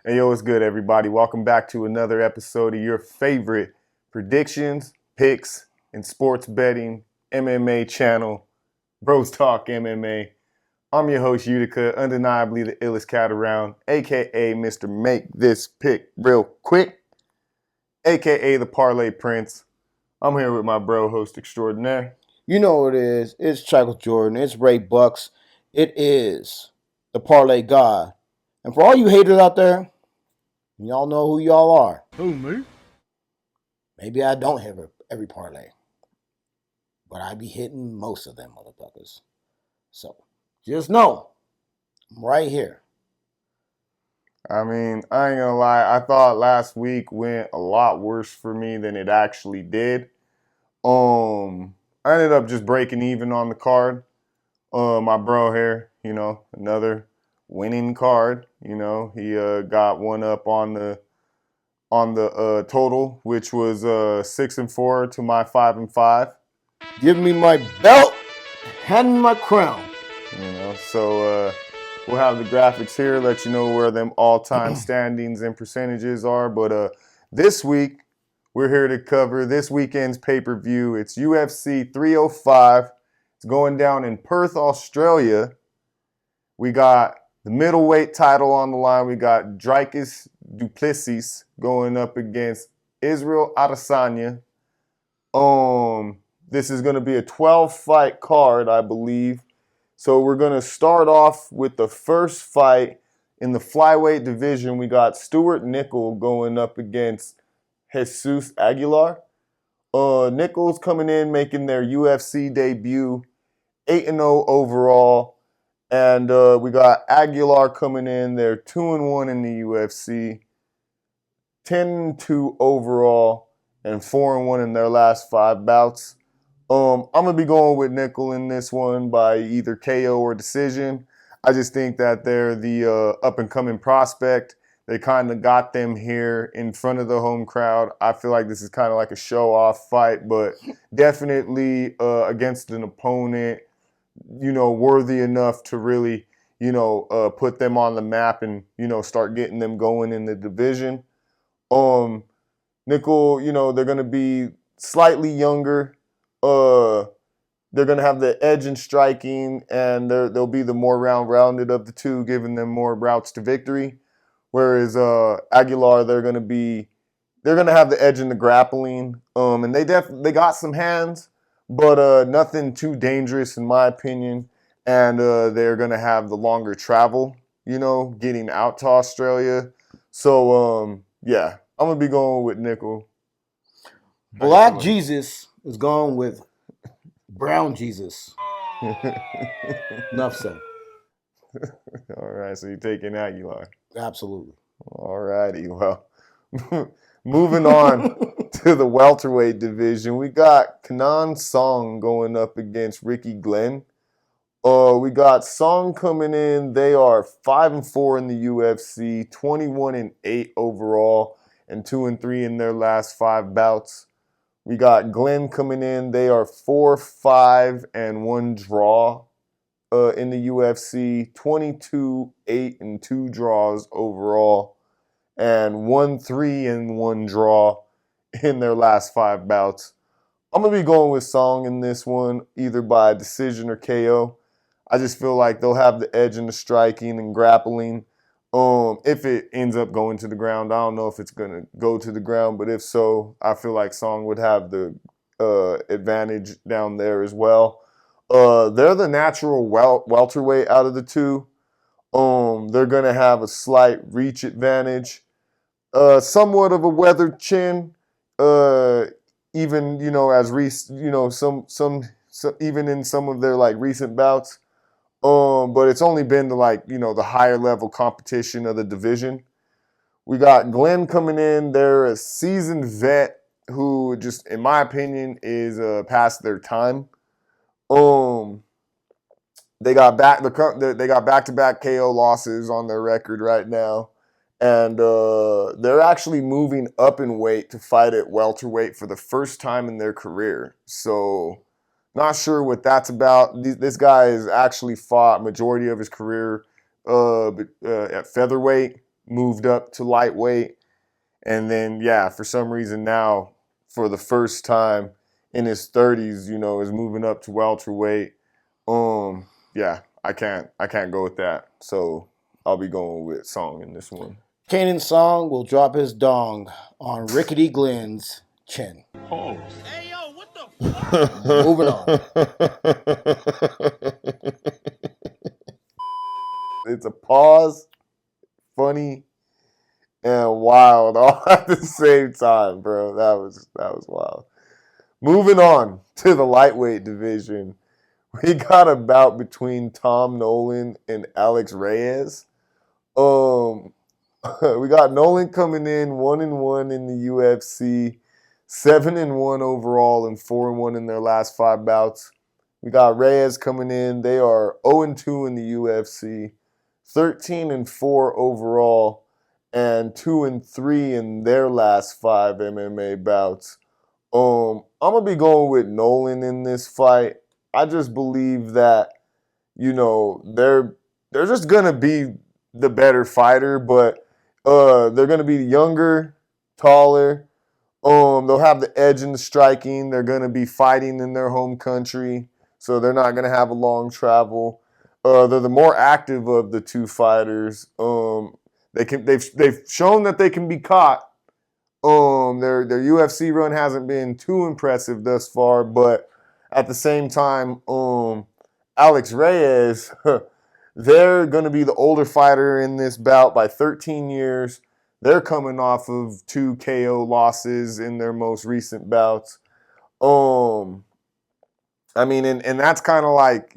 Hey, yo, what's good, everybody? Welcome back to another episode of your favorite predictions, picks, and sports betting MMA channel, Bros Talk MMA. I'm your host, Utica, undeniably the illest cat around, a.k.a. Mr. Make This Pick Real Quick, a.k.a. the Parlay Prince. I'm here with my bro, host extraordinaire. You know what it is. It's Chuckle Jordan. It's Ray Bucks. It is the Parlay God. And for all you haters out there, y'all know who y'all are. Who, me? Maybe I don't hit every parlay, but I be hitting most of them motherfuckers. So just know, I'm right here. I mean, I ain't gonna lie. I thought last week went a lot worse for me than it actually did. I ended up just breaking even on the card. My bro here, another winning card. He got one up on the total, which was 6-4 to my 5-5. Give me my belt, hand me my crown. So we'll have the graphics here, let you know where them all-time standings and percentages are. But this week, we're here to cover this weekend's pay-per-view. It's UFC 305. It's going down in Perth, Australia. We got the middleweight title on the line. We got Dricus Du Plessis going up against Israel Adesanya. This is going to be a 12-fight card, I believe. So we're going to start off with the first fight in the flyweight division. We got Stuart Nicoll going up against Jesus Aguilar. Nicoll's coming in, making their UFC debut, 8-0 overall. And we got Aguilar coming in, they're 2-1 in the UFC, 10-2 overall, and 4-1 in their last 5 bouts. I'm going to be going with Nicoll in this one by either KO or decision. I just think that they're the up-and-coming prospect. They kind of got them here in front of the home crowd. I feel like this is kind of like a show-off fight, but definitely against an opponent, worthy enough to really, put them on the map and, start getting them going in the division. Nicoll, they're going to be slightly younger. They're going to have the edge in striking, and they'll be the more rounded of the two, giving them more routes to victory. Whereas Aguilar, they're going to have the edge in the grappling, and they got some hands, but nothing too dangerous in my opinion. And they're going to have the longer travel, getting out to Australia. So yeah, I'm gonna be going with Nicoll. Black Jesus is going with Brown Jesus. Enough said. All right, so you're taking Aguilar. Absolutely. All righty, well, moving on to the welterweight division, we got Kenan Song going up against Ricky Glenn. We got Song coming in. They are 5-4 in the UFC, 21-8 overall, and 2-3 in their last 5 bouts. We got Glenn coming in. They are 4-5 and 1 draw in the UFC, 22-8 and 2 draws overall, and 1-3 and 1 draw in their last 5 bouts. I'm going to be going with Song in this one, either by decision or KO. I just feel like they'll have the edge in the striking and grappling. If it ends up going to the ground, I don't know if it's going to go to the ground, but if so, I feel like Song would have the advantage down there as well. They're the natural welterweight out of the two. They're going to have a slight reach advantage. Somewhat of a weathered chin. Even, even in some of their like recent bouts. But it's only been to the higher level competition of the division. We got Glenn coming in. They're a seasoned vet who just, in my opinion, is past their time. They got back-to-back KO losses on their record right now, and they're actually moving up in weight to fight at welterweight for the first time in their career. So, not sure what that's about. This guy has actually fought majority of his career at featherweight. moved up to lightweight. And then, yeah, for some reason now, for the first time in his 30s, is moving up to welterweight. Yeah, I can't go with that. So I'll be going with Song in this one. Kenan Song will drop his dong on Rickety Glenn's chin. Pause. Hey, yo, what the fuck? Moving on. It's a pause, funny, and wild all at the same time, bro. That was wild. Moving on to the lightweight division. We got a bout between Tom Nolan and Alex Reyes. We got Nolan coming in 1-1 in the UFC, 7-1 overall, and 4-1 in their last 5 bouts. We got Reyes coming in. They are 0-2 in the UFC, 13-4 overall, and 2-3 in their last 5 MMA bouts. I'm gonna be going with Nolan in this fight. I just believe that, they're just gonna be the better fighter, but they're gonna be younger, taller. They'll have the edge in the striking. They're gonna be fighting in their home country, so they're not gonna have a long travel. They're the more active of the two fighters. They've shown that they can be caught. Their UFC run hasn't been too impressive thus far, but at the same time, Alex Reyes, they're going to be the older fighter in this bout by 13 years. They're coming off of 2 KO losses in their most recent bouts. And that's kind of like,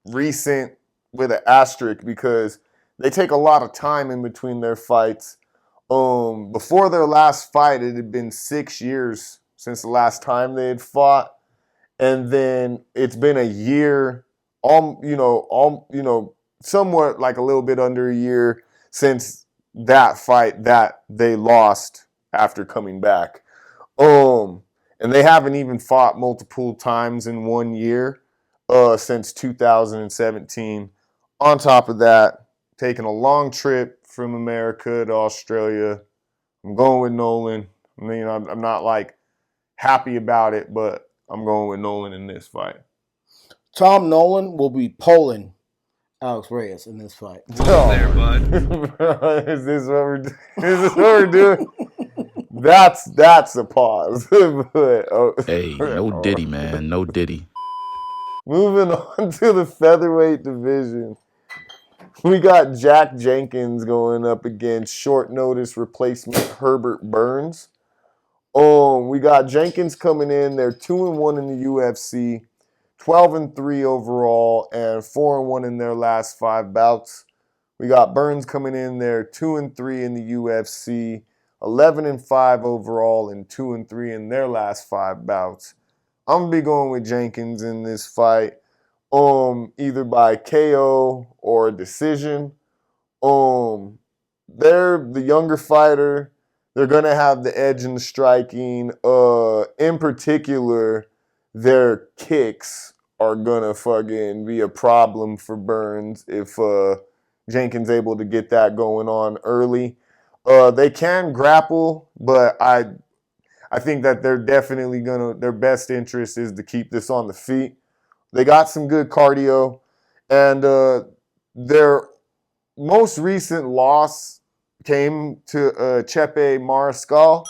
recent with an asterisk because they take a lot of time in between their fights. Before their last fight, it had been 6 years since the last time they had fought. And then it's been a year, somewhat like a little bit under a year since that fight that they lost after coming back. And they haven't even fought multiple times in 1 year since 2017. On top of that, taking a long trip from America to Australia. I'm going with Nolan. I'm not like happy about it, but I'm going with Nolan in this fight. Tom Nolan will be polling Alex Reyes in this fight. There, bud. Is this what we're doing? That's a pause. Hey, no Diddy, man. No Diddy. Moving on to the featherweight division. We got Jack Jenkins going up against short notice replacement Herbert Burns. We got Jenkins coming in. They're 2-1 in the UFC, 12-3 overall, and 4-1 in their last 5 bouts. We got Burns coming in. They're 2-3 in the UFC, 11-5 overall, and 2-3 in their last 5 bouts. I'm gonna be going with Jenkins in this fight. Either by KO or decision. They're the younger fighter. They're going to have the edge in the striking. In particular, their kicks are going to fucking be a problem for Burns if Jenkins able to get that going on early. They can grapple, but I think that they're definitely their best interest is to keep this on the feet. They got some good cardio, and their most recent loss came to Chepe Mariscal.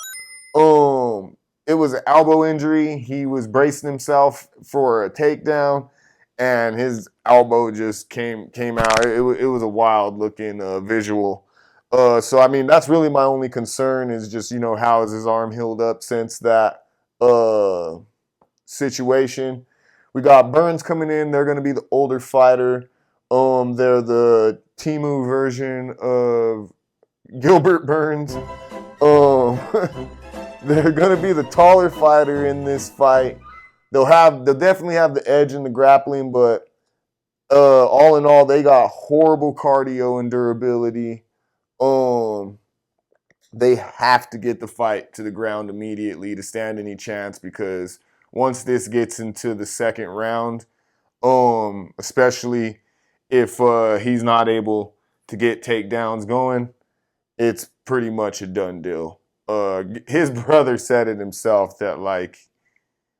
It was an elbow injury. He was bracing himself for a takedown, and his elbow just came out. It was a wild looking visual. So that's really my only concern is just how is his arm healed up since that situation. We got Burns coming in. They're going to be the older fighter. They're the Timu version of Gilbert Burns. They're going to be the taller fighter in this fight. They'll definitely have the edge in the grappling, but all in all, they got horrible cardio and durability. They have to get the fight to the ground immediately to stand any chance because once this gets into the second round, especially if he's not able to get takedowns going, it's pretty much a done deal. His brother said it himself that, like,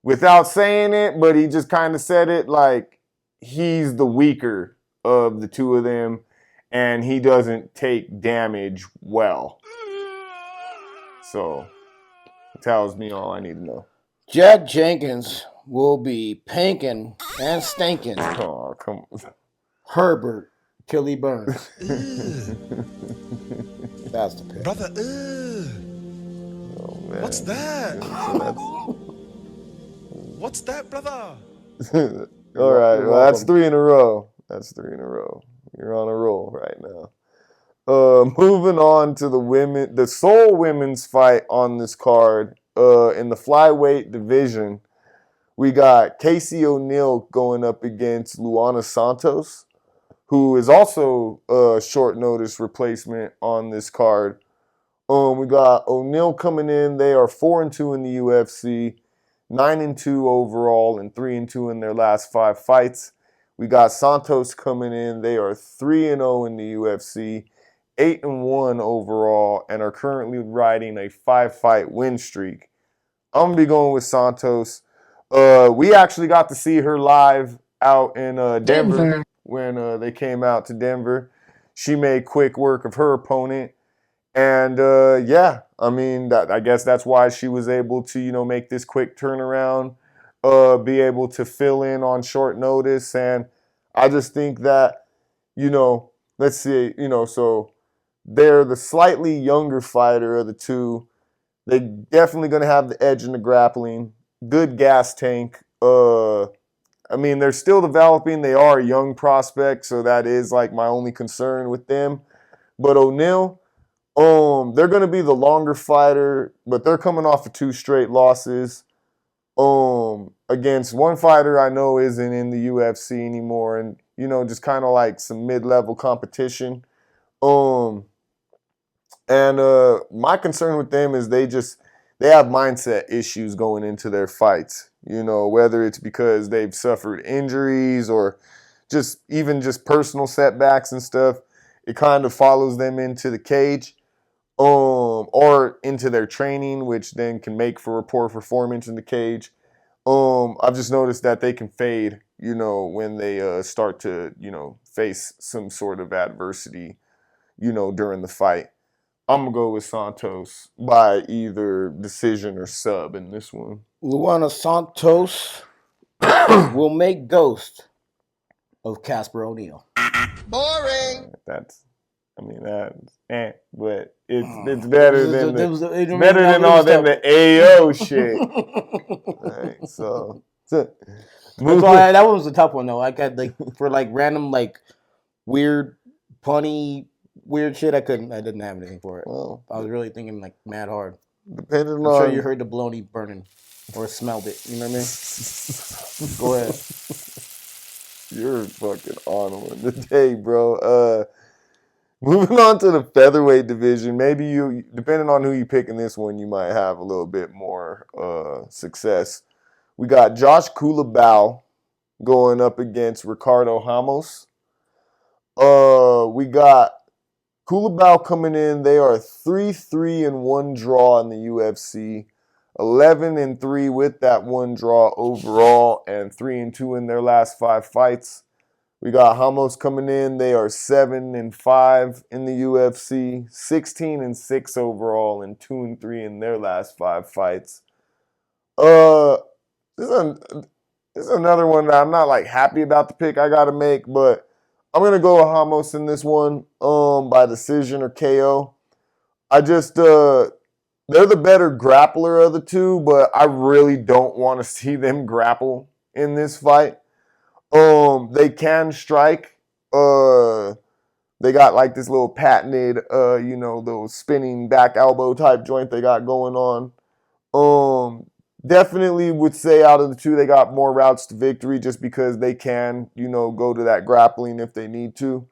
without saying it, but he just kind of said it, like, he's the weaker of the two of them, and he doesn't take damage well. So, it tells me all I need to know. Jack Jenkins will be panking and stinking Oh, come on. Herbert till he burns. That's the pick. Brother, Oh, man. what's that? So What's that, brother? all right, You're well, that's welcome. 3 in a row. That's 3 in a row. You're on a roll right now. Moving on to the sole women's fight on this card. In the flyweight division, we got Casey O'Neill going up against Luana Santos, who is also a short notice replacement on this card. We got O'Neill coming in. They are 4-2 in the UFC, 9-2 overall, and 3-2 in their last 5 fights. We got Santos coming in. They are 3-0 in the UFC, 8-1 overall, and are currently riding a 5-fight win streak. I'm gonna be going with Santos. We actually got to see her live out in Denver when they came out to Denver. She made quick work of her opponent. And yeah, I mean, I guess that's why she was able to, make this quick turnaround, be able to fill in on short notice. And I just think that, let's see, so they're the slightly younger fighter of the two. They're definitely going to have the edge in the grappling. Good gas tank. I mean, they're still developing. They are a young prospect, so that is like my only concern with them. But O'Neill, they're going to be the longer fighter, but they're coming off of 2 straight losses. Against one fighter I know isn't in the UFC anymore, and just kind of like some mid-level competition. And my concern with them is they have mindset issues going into their fights. Whether it's because they've suffered injuries or just personal setbacks and stuff. It kind of follows them into the cage. Or into their training, which then can make for a poor performance in the cage. I've just noticed that they can fade, when they start to, face some sort of adversity, during the fight. I'm going to go with Santos by either decision or sub in this one. Luana Santos will make ghost of Casper O'Neill. Boring. That's but it's better than all them the AO shit. Right, so that one was a tough one though. I got for random weird punny weird shit. I didn't have anything for it. Well, I was really thinking mad hard. Depending I'm on, sure you heard the bologna burning or smelled it. You know what I mean? Go ahead. You're fucking on one today, bro. Moving on to the featherweight division, maybe depending on who you pick in this one, you might have a little bit more success. We got Josh Culibao going up against Ricardo Ramos. We got Culibao coming in. They are 3-3-1 draw in the UFC, 11-3 with that one draw overall, and 3-2 in their last 5 fights. We got Ramos coming in. They are 7-5 in the UFC, 16-6 overall, and 2-3 in their last 5 fights. This is another one that I'm not happy about the pick I got to make, but I'm gonna go with Ramos in this one, by decision or KO. I just they're the better grappler of the two, but I really don't want to see them grapple in this fight. They can strike. They got this little patented, little spinning back elbow type joint they got going on. Definitely would say out of the two, they got more routes to victory just because they can, go to that grappling if they need to.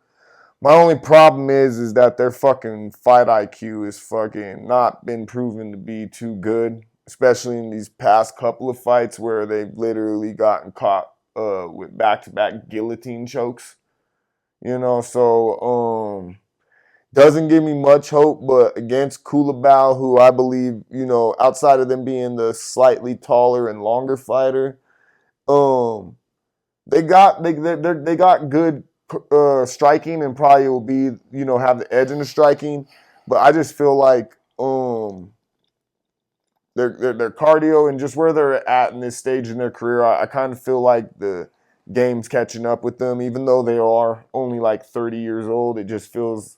My only problem is that their fucking fight IQ is fucking not been proven to be too good, especially in these past couple of fights where they've literally gotten caught with back-to-back guillotine chokes. So Doesn't give me much hope, but against Culibao, who I believe, outside of them being the slightly taller and longer fighter, they got good striking and probably will be, have the edge in the striking. But I just feel like their cardio and just where they're at in this stage in their career, I kind of feel like the game's catching up with them, even though they are only like 30 years old. It just feels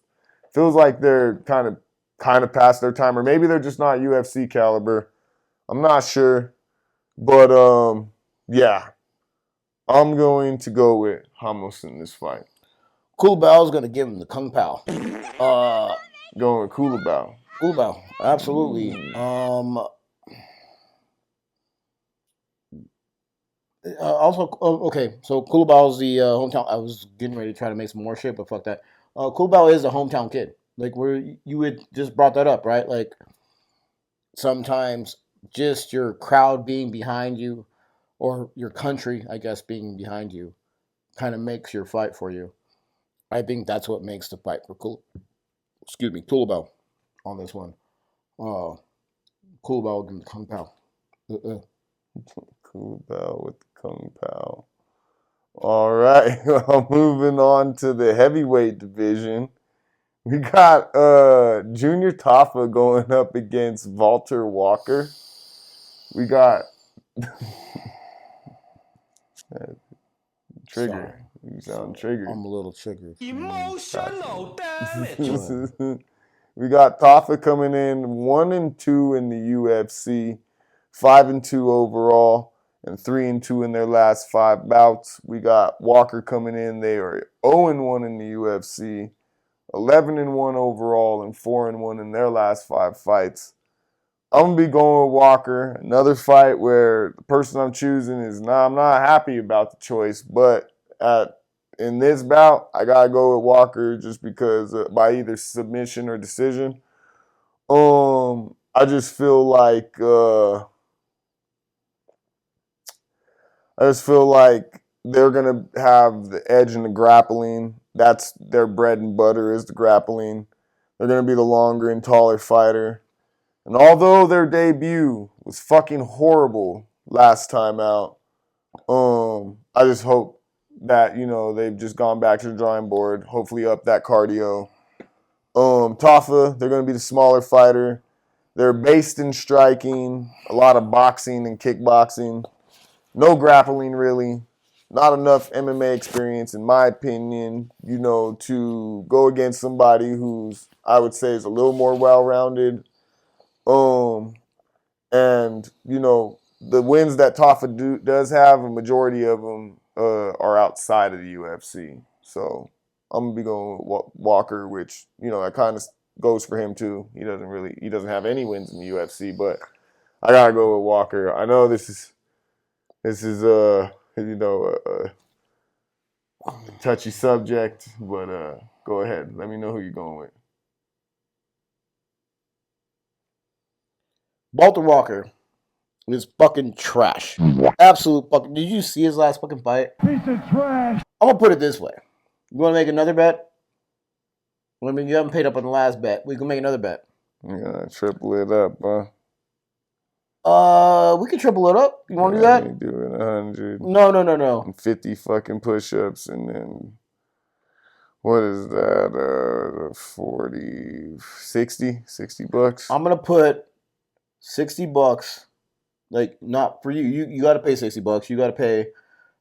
like they're kind of past their time, or maybe they're just not UFC caliber. I'm not sure, but yeah, I'm going to go with Ramos in this fight. Culibao's going to give him the Kung Pao. Going with Culibao. Culibao, absolutely. Also, okay, so Culibao's the hometown. I was getting ready to try to make some more shit, but fuck that. Culibao is a hometown kid. Like, where you would just brought that up, right? Like, sometimes just your crowd being behind you, or your country, I guess, being behind you, kind of makes your fight for you. I think that's what makes the fight for Culibao on this one. Culibao with the Kung Pao. Culibao with the Kung Pao. All right, well, moving on to the heavyweight division. We got Junior Tafa going up against Valter Walker. We got trigger. Sorry. You sound triggered. I'm a little triggered. Emotional damage. We got Tafa coming in 1-2 in the UFC, 5-2 overall, and 3-2 in their last 5 bouts. We got Walker coming in. They are 0-1 in the UFC, 11-1 overall, and 4-1 in their last 5 fights. I'm going to be going with Walker. Another fight where the person I'm choosing I'm not happy about the choice, but in this bout, I got to go with Walker just because by either submission or decision. I just feel like they're going to have the edge in the grappling. That's their bread and butter is the grappling. They're going to be the longer and taller fighter. And although their debut was fucking horrible last time out, I just hope that, they've just gone back to the drawing board, hopefully up that cardio. Tafa, they're going to be the smaller fighter. They're based in striking, a lot of boxing and kickboxing. No grappling, really. Not enough MMA experience, in my opinion, to go against somebody who's, I would say, is a little more well-rounded. And, the wins that Tafa does have, a majority of them are outside of the UFC. So I'm going to be going with Walker, which, that kind of goes for him too. He doesn't have any wins in the UFC, but I got to go with Walker. I know this is a touchy subject, but go ahead. Let me know who you're going with. Valter Walker is fucking trash. Absolute fucking. Did you see his last fucking fight? Piece of trash. I'm gonna put it this way. You want to make another bet? I mean, you haven't paid up on the last bet. We can make another bet. I'm gonna triple it up, huh? We can triple it up. You want to do that? We do it 100. No. And 50 fucking push-ups, and then what is that? 40, 60 bucks. I'm gonna put $60. Like, not for you. You got to pay $60. You got to pay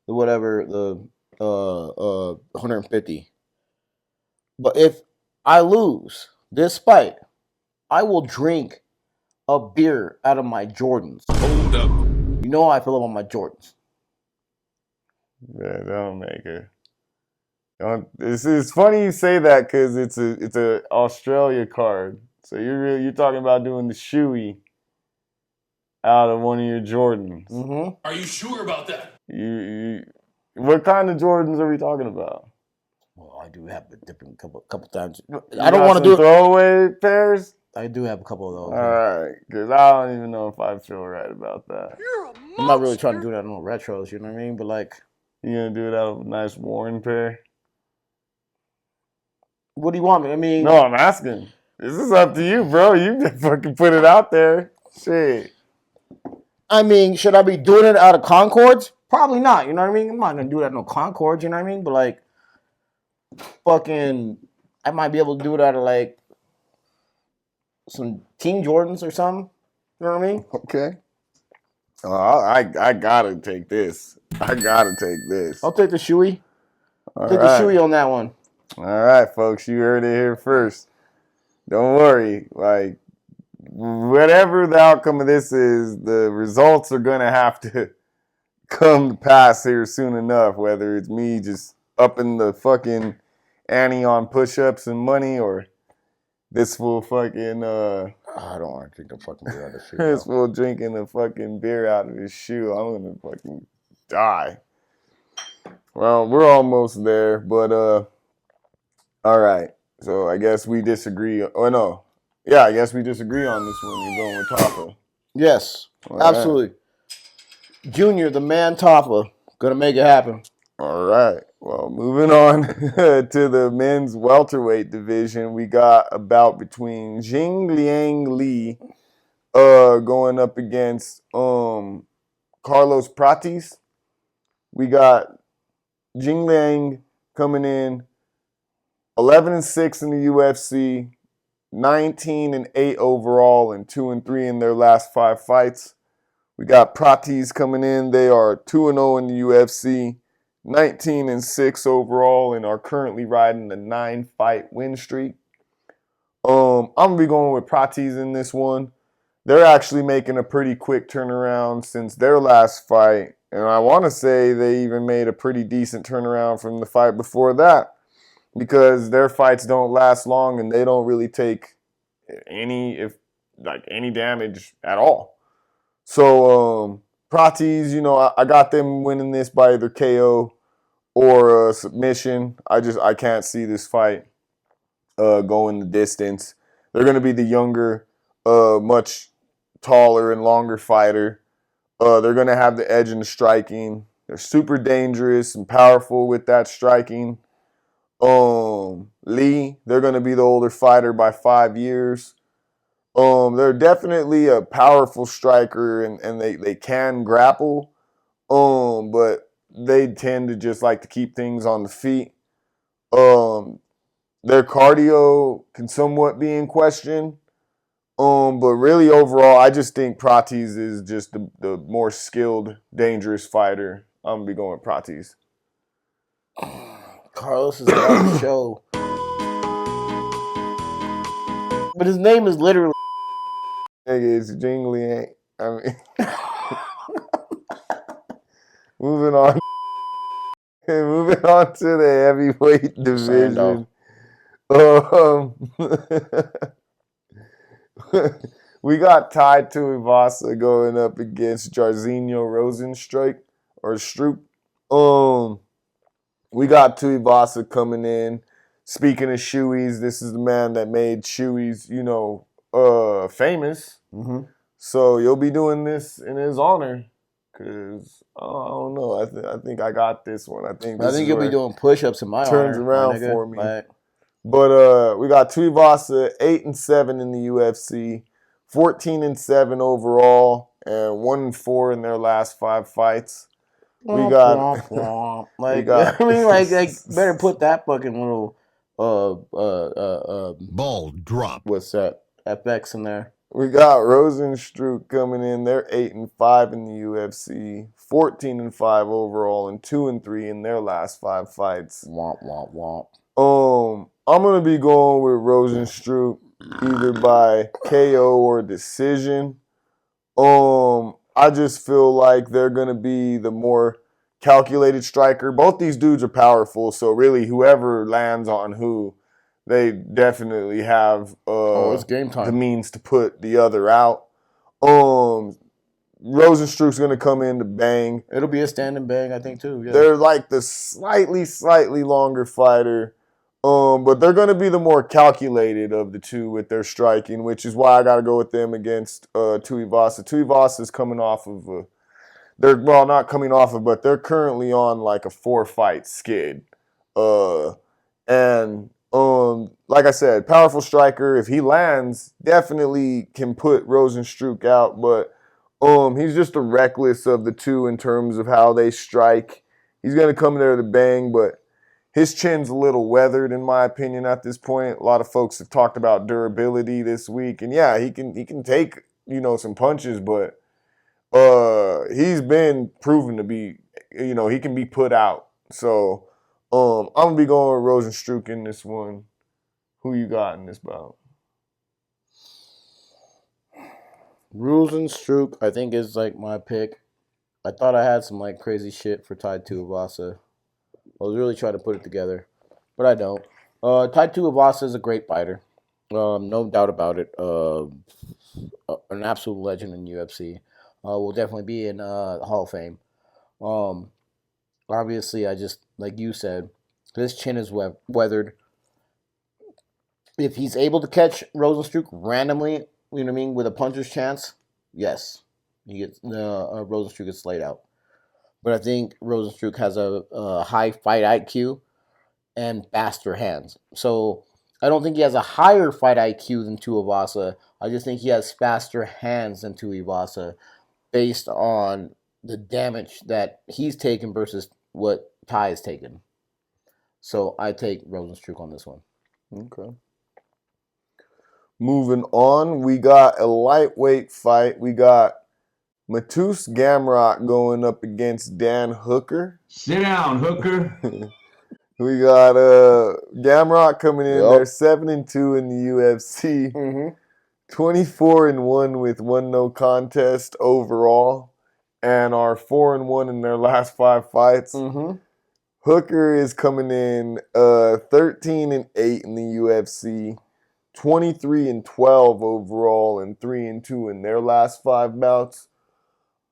the 150. But if I lose this fight, I will drink a beer out of my Jordans. Hold up. You know how I feel about my Jordans. Yeah, don't make it. It's funny you say that because it's a Australia card. So you're talking about doing the shoey out of one of your Jordans. Mm-hmm. Are you sure about that? What kind of Jordans are we talking about? Well, I do have a different couple times. I don't want to do throwaway pairs. I do have a couple of those. All right, because I don't even know if I feel right about that. I'm not really trying to do that on no retros, you know what I mean? But like, you gonna do it out of a nice worn pair? What do you want me? I mean, No, I'm asking. This is up to you, bro. You just fucking put it out there. Shit. should I be doing it out of Concords? Probably not. You know what I mean? I'm not gonna do that no Concords. You know what I mean? But like, fucking, I might be able to do it out of like some Team Jordans or something. You know what I mean? Okay. I gotta take this. I gotta take this. I'll take the shoey. All Take right. the shoey on that one. All right, folks. You heard it here first. Don't worry. Like, whatever the outcome of this is, the results are gonna have to come to pass here soon enough. Whether it's me just upping the fucking ante on push-ups and money, or this fool fucking I don't want to drink the fucking beer out of the this shoe. fool drinking the fucking beer out of his shoe. I'm gonna fucking die. Well, we're almost there, but all right. So I guess we disagree. Oh no, yeah, I guess we disagree on this one. You're going with Tafa. Yes, All right. absolutely. Junior, the man Tafa, gonna make it happen. All right. Well, moving on to the men's welterweight division, we got a bout between Jingliang Li going up against Carlos Prates. We got Jingliang coming in 11-6 in the UFC, 19-8 overall, and 2-3 in their last 5 fights. We got Prates coming in. They are 2-0 in the UFC, 19-6 overall, and are currently riding a 9-fight win streak. I'm gonna be going with Prates in this one. They're actually making a pretty quick turnaround since their last fight, and I want to say they even made a pretty decent turnaround from the fight before that, because their fights don't last long and they don't really take any damage at all. So Prates, I got them winning this by either KO or a submission. I can't see this fight going the distance. They're going to be the younger, much taller and longer fighter. They're going to have the edge in the striking. They're super dangerous and powerful with that striking. Lee, they're going to be the older fighter by 5 years. They're definitely a powerful striker and they can grapple. But they tend to just like to keep things on the feet. Their cardio can somewhat be in question. But really overall, I just think Prates is just the more skilled, dangerous fighter. I'm going to be going with Prates. Carlos is on the show. But his name is literally It's Jingliang. I mean, moving on. Moving on to the heavyweight division. We got Tuivasa going up against Jairzinho Rozenstruik or Stroop. We got Tuivasa coming in. Speaking of shoeys, this is the man that made shoeys, famous. Mm-hmm. So you'll be doing this in his honor. Because, I don't know. I think I got this one. I think you'll be doing push-ups in my turns honor, around my nigga. for me. Like, But we got Tuivasa 8-7 in the UFC, 14-7 overall, and 1-4 in their last 5 fights. We got, like, got I mean, like better put that fucking little Ball drop. what's that FX in there. We got Rozenstruik coming in. They're 8-5 in the UFC, 14-5 overall, and 2-3 in their last 5 fights. Womp womp womp. I'm gonna be going with Rozenstruik either by KO or decision. I just feel like they're gonna be the more calculated striker. Both these dudes are powerful, so really whoever lands on who, they definitely have It's game the time. means to put the other out. Rozenstruik's gonna come in to bang. It'll be a standing bang, I think, too. Yeah. They're like the slightly longer fighter. But they're going to be the more calculated of the two with their striking, which is why I got to go with them against Tuivasa. Tuivasa is coming off of not coming off of, but they're currently on like a 4-fight skid. And Like I said, powerful striker. If he lands, definitely can put Rozenstruik out. But he's just the reckless of the two in terms of how they strike. He's gonna come there to bang, but his chin's a little weathered, in my opinion, at this point. A lot of folks have talked about durability this week, and yeah, he can take some punches, but he's been proven to be he can be put out. So I'm gonna be going with Rozenstruik in this one. Who you got in this bout? Rozenstruik, I think, is like my pick. I thought I had some like crazy shit for Tuivasa. I was really trying to put it together, but I don't. Tuivasa is a great fighter, no doubt about it. An absolute legend in UFC. Will definitely be in the Hall of Fame. Obviously, I just like you said, his chin is weathered. If he's able to catch Rozenstruik randomly, you know what I mean, with a puncher's chance, yes, he gets Rozenstruik gets laid out. But I think Rozenstruik has a high fight IQ and faster hands. So I don't think he has a higher fight IQ than Tuivasa. I just think he has faster hands than Tuivasa based on the damage that he's taken versus what Ty has taken. So I take Rozenstruik on this one. Okay. Moving on, we got a lightweight fight. We got Mateusz Gamrot going up against Dan Hooker. Sit down, Hooker. We got Gamrot coming in. They're 7-2 in the UFC. 24-1 with 1 no contest overall, and are 4-1 in their last 5 fights. Hooker is coming in 13-8 in the UFC. 23-12 overall, and 3-2 in their last 5 bouts.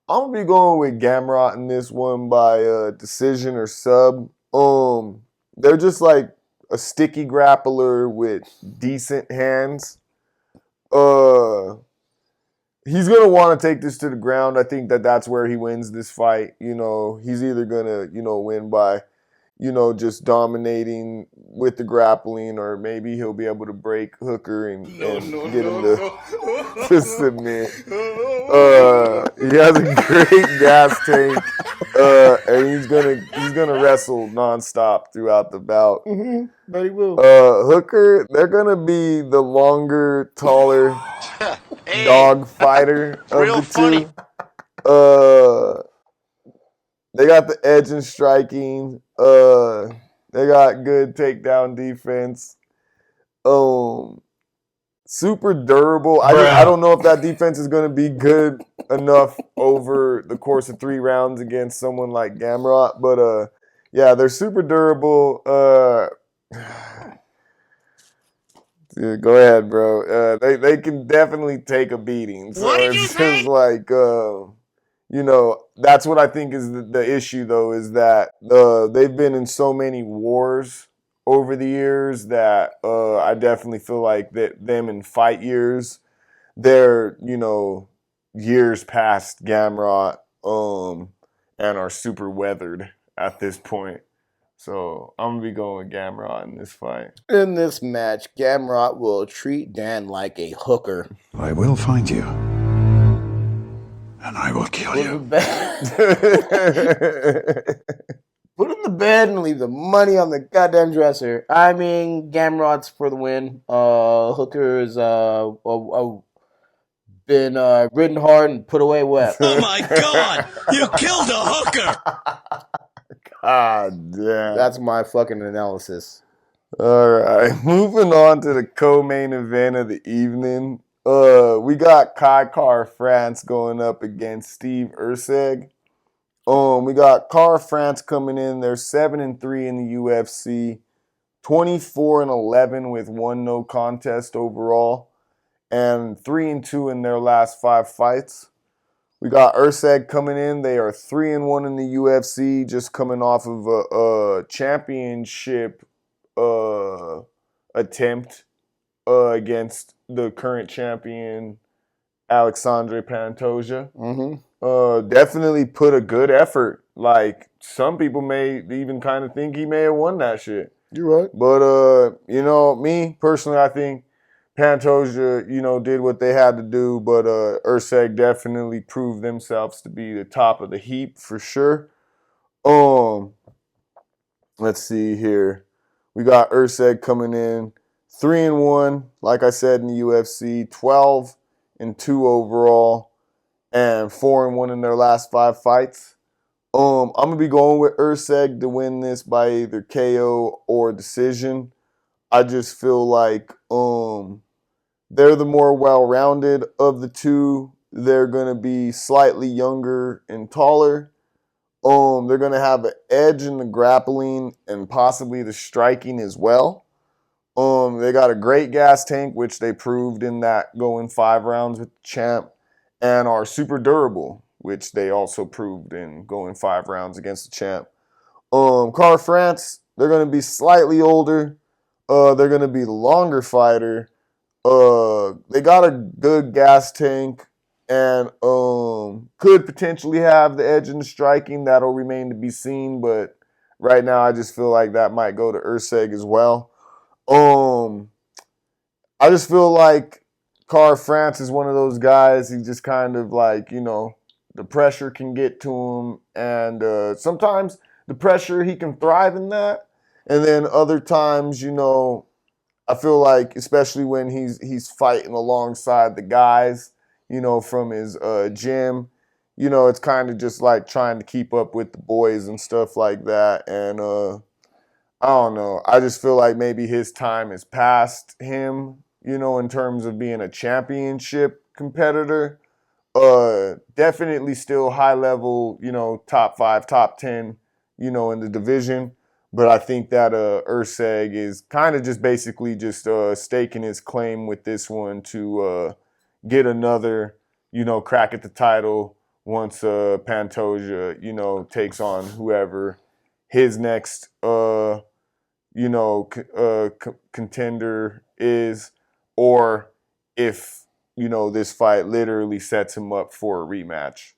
I'm gonna be going with Gamrot in this one by decision or sub. They're just like a sticky grappler with decent hands. He's gonna want to take this to the ground. I think that's where he wins this fight. He's either gonna win by just dominating with the grappling, or maybe he'll be able to break Hooker and get him to submit. He has a great gas tank, and he's gonna wrestle nonstop throughout the bout. But he will. Hooker, they're gonna be the longer, taller dog fighter of real the funny. two. They got the edge in striking. They got good takedown defense. Super durable. I don't know if that defense is going to be good enough over the course of 3 rounds against someone like Gamrot. But, yeah, they're super durable. Dude, go ahead, bro. They can definitely take a beating. So What did you it's say? just like... that's what I think is the issue, though, is that they've been in so many wars over the years that I definitely feel like that them in fight years, they're, years past Gamrot and are super weathered at this point. So I'm going to be going with Gamrot in this fight. In this match, Gamrot will treat Dan like a hooker. I will find you. And I will kill you. Put him to bed and leave the money on the goddamn dresser. I mean, Gamrot's for the win. Hooker has been ridden hard and put away wet. Oh my God! You killed a hooker! God damn. That's my fucking analysis. All right. Moving on to the co-main event of the evening. We got Kai Car France going up against Steve Erceg. We got Car France coming in. They're 7-3 in the UFC, 24-11 with 1 no contest overall, and 3-2 in their last 5 fights. We got Erceg coming in. They are 3-1 in the UFC, just coming off of a championship attempt against the current champion, Alexandre Pantoja. Definitely put a good effort. Like, some people may even kind of think he may have won that shit. You're right. But, me personally, I think Pantoja, did what they had to do, but Usyk definitely proved themselves to be the top of the heap for sure. Let's see here. We got Usyk coming in 3-1, like I said in the UFC, 12-2 overall, and 4-1 in their last 5 fights. I'm gonna be going with Usyk to win this by either KO or decision. I just feel like they're the more well-rounded of the two. They're gonna be slightly younger and taller. They're gonna have an edge in the grappling and possibly the striking as well. They got a great gas tank, which they proved in that going 5 rounds with the champ, and are super durable, which they also proved in going 5 rounds against the champ. Car France, they're gonna be slightly older. They're gonna be the longer fighter. They got a good gas tank and could potentially have the edge in the striking. That'll remain to be seen, but right now I just feel like that might go to Usyk as well. I just feel like Car France is one of those guys. He just kind of like, the pressure can get to him, and sometimes the pressure, he can thrive in that, and then other times, I feel like, especially when he's fighting alongside the guys, from his gym, it's kind of just like trying to keep up with the boys and stuff like that. And I don't know. I just feel like maybe his time is past him, in terms of being a championship competitor. Definitely still high level, top 5, top 10, in the division. But I think that Usyk is kind of just basically just staking his claim with this one to get another, crack at the title once Pantoja, takes on whoever his next, contender is, or if, this fight literally sets him up for a rematch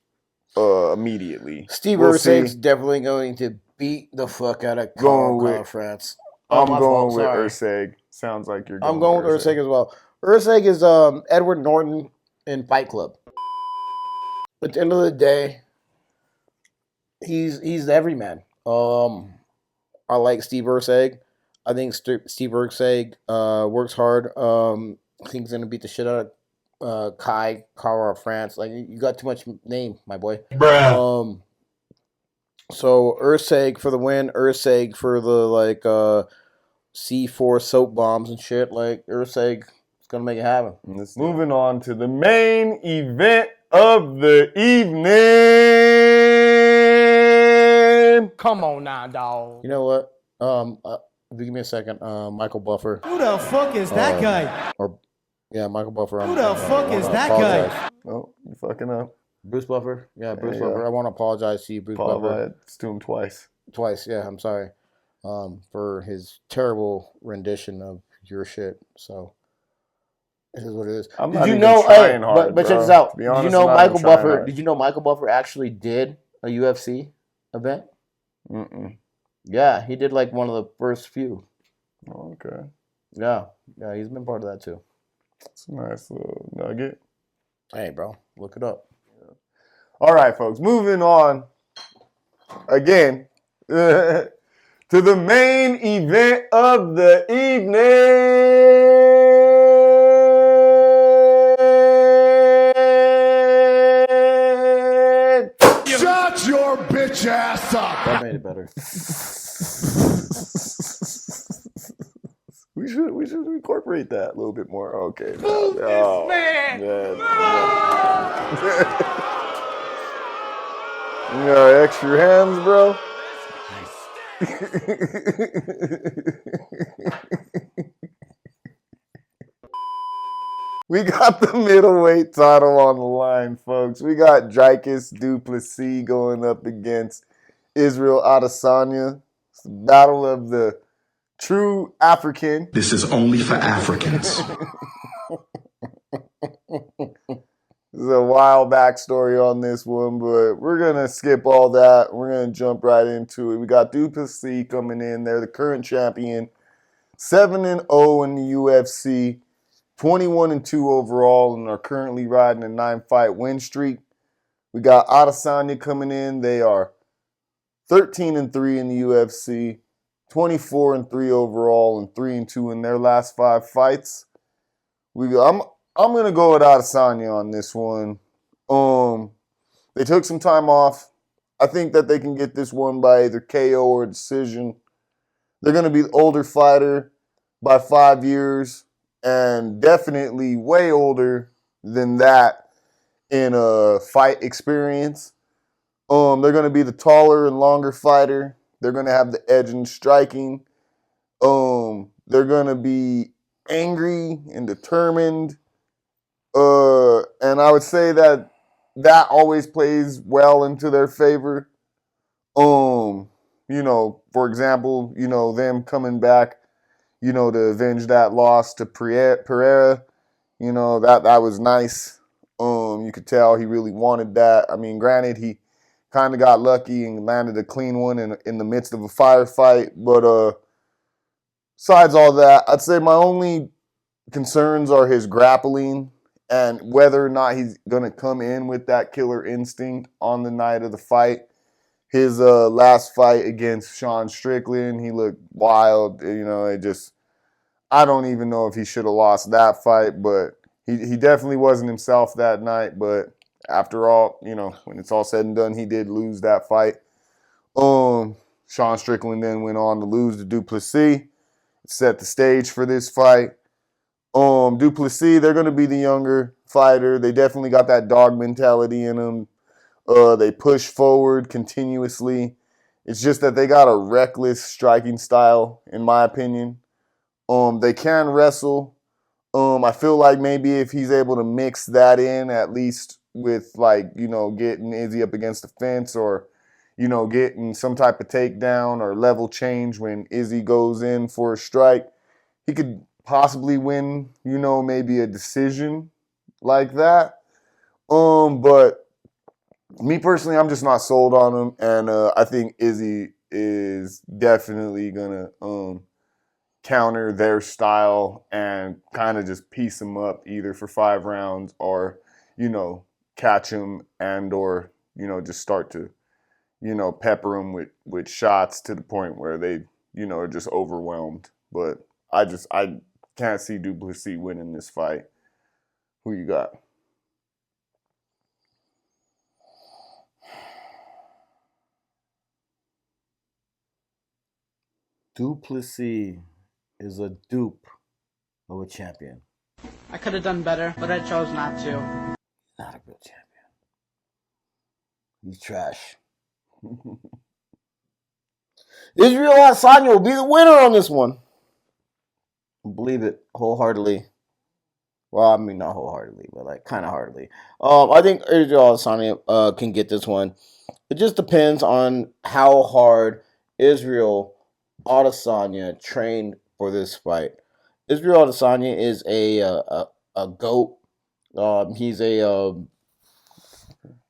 immediately. Steve We'll Usyk's see. definitely going to beat the fuck out of Going Car with- France. I'm my going fault, with sorry. Usyk. Sounds like you're going I'm going with Usyk as well. Usyk is Edward Norton in Fight Club. At the end of the day, he's the everyman. I like Steve Usyk. I think Steve Usyk works hard. I think he's gonna beat the shit out of Car France. Like, you got too much name, my boy. Bruh. So Usyk for the win. Usyk for the C4 soap bombs and shit. Like, Usyk is gonna make it happen. Moving on to the main event of the evening. Come on now, dog. You know what? If you give me a second, Michael Buffer. Who the fuck is that guy? Yeah, Michael Buffer. Who the fuck is that guy? Oh, you fucking up. Bruce Buffer. Yeah, Bruce There you Buffer. go. I want to apologize to you, Bruce Buffer. Apologize to him twice. Twice. Yeah, I'm sorry. For his terrible rendition of your shit. So it is what it is. I'm Did not you even know? trying hard, but check bro. this out. To be Did you honest, know I'm not Michael even trying Buffer? hard. Did you know Michael Buffer actually did a UFC event? Mm-mm. Yeah, he did like one of the first few. Okay. Yeah, he's been part of that too. It's a nice little nugget. Hey, bro, look it up. All right, folks. Moving on. Again, to the main event of the evening. Shut your bitch ass up! That made it better. We should incorporate that a little bit more. Okay. Move this man! You got extra hands, bro? We got the middleweight title on the line, folks. We got Dricus Du Plessis going up against Israel Adesanya. It's the battle of the true African. This is only for Africans. This a wild backstory on this one, but we're going to skip all that. We're going to jump right into it. We got Du Plessis coming in. They're the current champion. 7-0 in the UFC. 21-2 overall, and are currently riding a 9-fight win streak. We got Adesanya coming in. They are 13-3 in the UFC. 24-3 overall, and 3-2 in their last 5 fights. I'm gonna go with Adesanya on this one. They took some time off. I think that they can get this one by either KO or decision. They're gonna be the older fighter by 5 years, and definitely way older than that in a fight experience. They're gonna be the taller and longer fighter. They're gonna have the edge in striking. They're gonna be angry and determined. And I would say that always plays well into their favor. For example, them coming back, to avenge that loss to Pereira, that was nice. You could tell he really wanted that. I mean, granted, he kind of got lucky and landed a clean one in the midst of a firefight. But besides all that, I'd say my only concerns are his grappling and whether or not he's going to come in with that killer instinct on the night of the fight. His last fight against Sean Strickland, he looked wild. I don't even know if he should have lost that fight, but he definitely wasn't himself that night. But after all, when it's all said and done, he did lose that fight. Sean Strickland then went on to lose to Du Plessis, set the stage for this fight. Du Plessis, they're going to be the younger fighter. They definitely got that dog mentality in them. They push forward continuously. It's just that they got a reckless striking style, in my opinion. They can wrestle. I feel like maybe if he's able to mix that in, at least with getting Izzy up against the fence, or getting some type of takedown or level change when Izzy goes in for a strike, he could possibly win, maybe a decision like that. But me personally, I'm just not sold on him, and I think Izzy is definitely gonna counter their style and kind of just piece him up either for 5 rounds or catch him and or just start to pepper him with shots to the point where they are just overwhelmed. But I can't see Du Plessis winning this fight. Who you got? Du Plessis is a dupe of a champion. I could have done better, but I chose not to. Not a real champion. He's trash. Israel Adesanya will be the winner on this one. Believe it wholeheartedly. Well, I mean, not wholeheartedly, but kind of heartedly. I think Israel Adesanya can get this one. It just depends on how hard Israel Adesanya trained for this fight. Israel Adesanya is a GOAT. He's a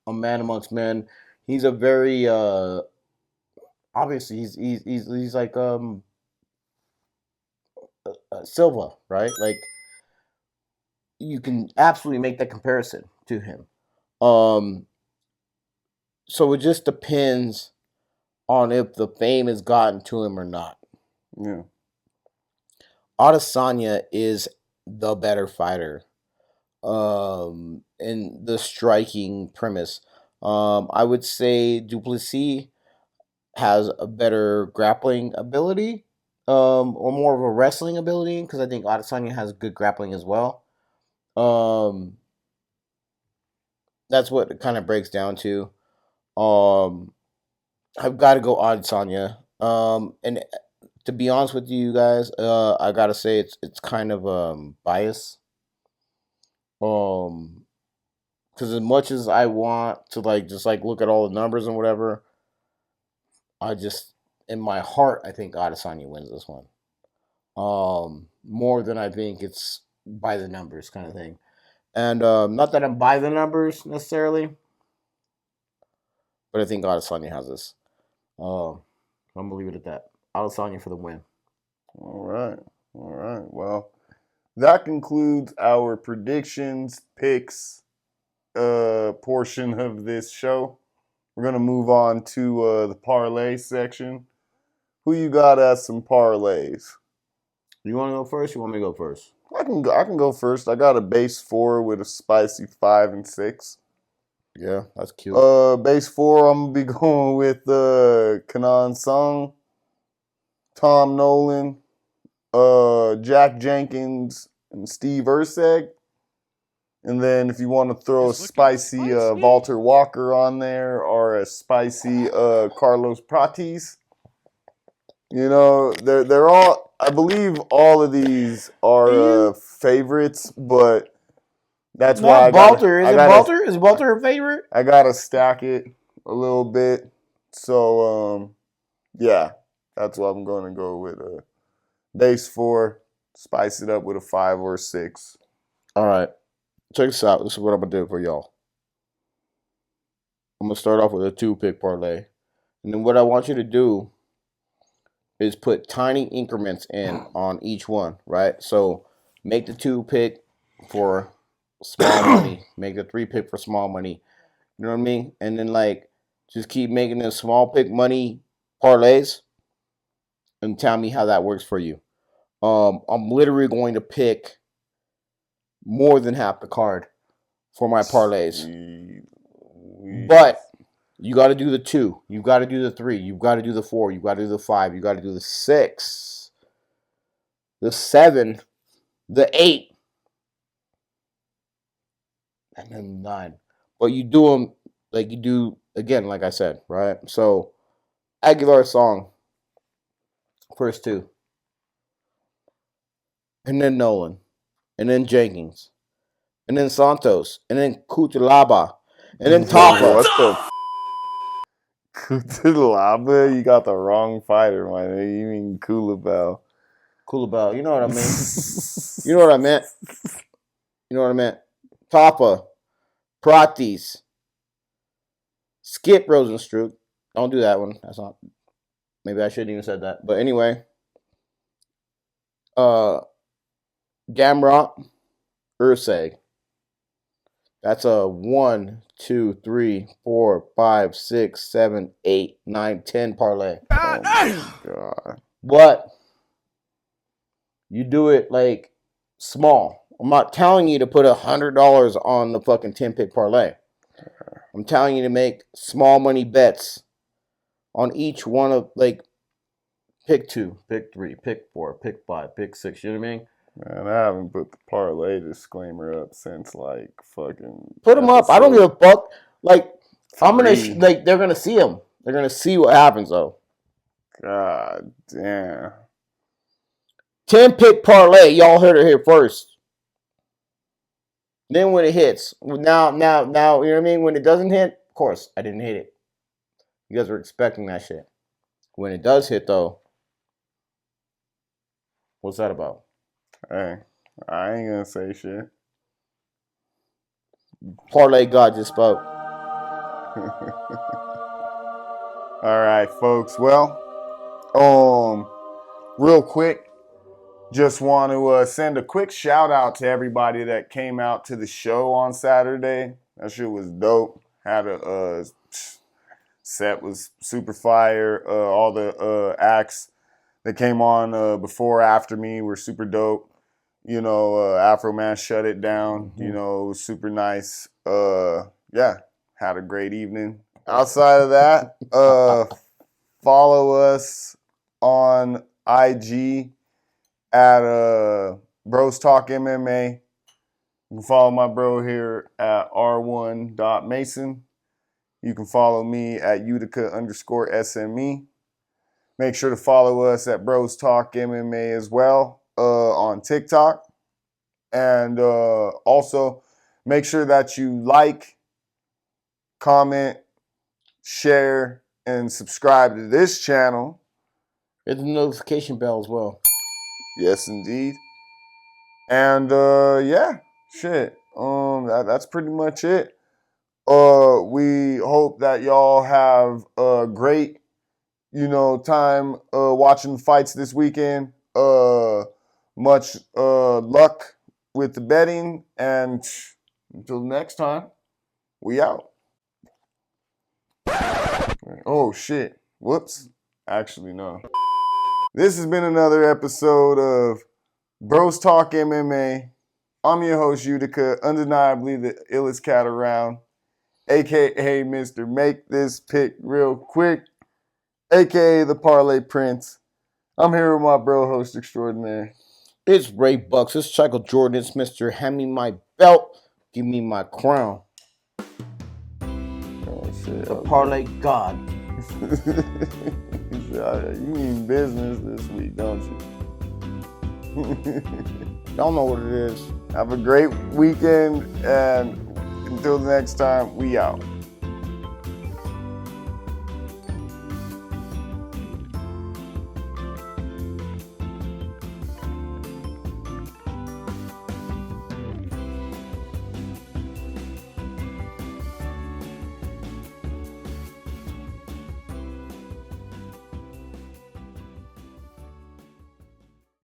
man amongst men. He's a very obviously he's like Silva, right? Like you can absolutely make that comparison to him. So it just depends on if the fame has gotten to him or not. Yeah. Adesanya is the better fighter in the striking premise. I would say Du Plessis has a better grappling ability or more of a wrestling ability, because I think Adesanya has good grappling as well. That's what it kind of breaks down to. I've got to go Adesanya. And to be honest with you guys, I gotta say it's kind of bias. Because as much as I want to just look at all the numbers and whatever, I just in my heart I think Adesanya wins this one. More than I think it's by the numbers kind of thing. And not that I'm by the numbers necessarily, but I think Adesanya has this. I'm going to leave it at that. Adesanya for the win. All right. Well, that concludes our predictions, picks portion of this show. We're going to move on to the parlay section. Who you got as some parlays? You want to go first? You want me to go first? I can go first. I got a base 4 with a spicy 5 and 6. Yeah, that's cute. Base 4, I'm going to be going with Kenan Song, Tom Nolan, Jack Jenkins, and Steve Erceg. And then if you want to throw a spicy Valter Walker on there or a spicy Carlos Prates, you know, they're all, I believe all of these are favorites, but that's why Valter. Is Valter a favorite? I got to stack it a little bit. So, yeah, that's what I'm going to go with. Base 4, spice it up with a 5 or a 6. All right. Check this out. This is what I'm going to do for y'all. I'm going to start off with a 2-pick parlay. And then what I want you to do is put tiny increments in on each one, right? So make the 2-pick for small money. Make the 3-pick for small money. You know what I mean? And then, like, just keep making the small pick money parlays and tell me how that works for you. I'm literally going to pick more than half the card for my parlays. But you got to do the 2. You got to do the 3. You got to do the 4. You got to do the 5. You got to do the 6, the 7, the 8, and then the 9. But you do them like you do, again, like I said, right? So Aguilar song, first 2. And then Nolan. And then Jenkins. And then Santos. And then Culibao. And then Tafa. What the Culibao? You got the wrong fighter, man. You mean Culibao. Culibao. You know what I mean. You know what I meant. You know what I meant. Tafa. Prates. Skip Rozenstruik. Don't do that one. That's not. Maybe I shouldn't even said that. But anyway. Gamrot. Erceg. That's a 1, 2, 3, 4, 5, 6, 7, 8, 9, 10 parlay. Oh my God. But you do it like small. I'm not telling you to put $100 on the fucking 10-pick parlay. I'm telling you to make small money bets on each one of, like, pick 2, pick 3, pick 4, pick 5, pick 6. You know what I mean? Man, I haven't put the parlay disclaimer up since like fucking. Put them up. I don't give a fuck. Like, I'm gonna like they're gonna see them. They're gonna see what happens though. God damn. 10-pick parlay. Y'all heard it here first. Then when it hits, now, you know what I mean. When it doesn't hit, of course I didn't hit it. You guys were expecting that shit. When it does hit though, what's that about? Hey, I ain't gonna say shit. Parlay God just spoke. All right, folks. Well, real quick, just want to send a quick shout out to everybody that came out to the show on Saturday. That shit was dope. Had a set was super fire. All the acts that came on before after me were super dope. You know, Afro Man shut it down. You know, it was super nice. Yeah, had a great evening. Outside of that, follow us on IG at Bros Talk MMA. You can follow my bro here at r1.mason. You can follow me at Utica_SME. Make sure to follow us at Bros Talk MMA as well on TikTok. And also make sure that you like, comment, share, and subscribe to this channel. Hit the notification bell as well. Yes, indeed. And yeah, shit. That's pretty much it. We hope that y'all have a great, time watching fights this weekend. Much luck with the betting, and until next time, we out. Oh shit! Whoops. Actually, no. This has been another episode of Bros Talk MMA. I'm your host, Utica, undeniably the illest cat around, a.k.a. Mr. Make This Pick Real Quick, a.k.a. the Parlay Prince. I'm here with my bro host extraordinaire. It's Ray Bucks. It's Michael Jordan. It's Mr. Hand me my belt. Give me my crown. Oh, shit. The Parlay God. You mean business this week, don't you? Y'all know what it is. Have a great weekend, and until the next time, we out.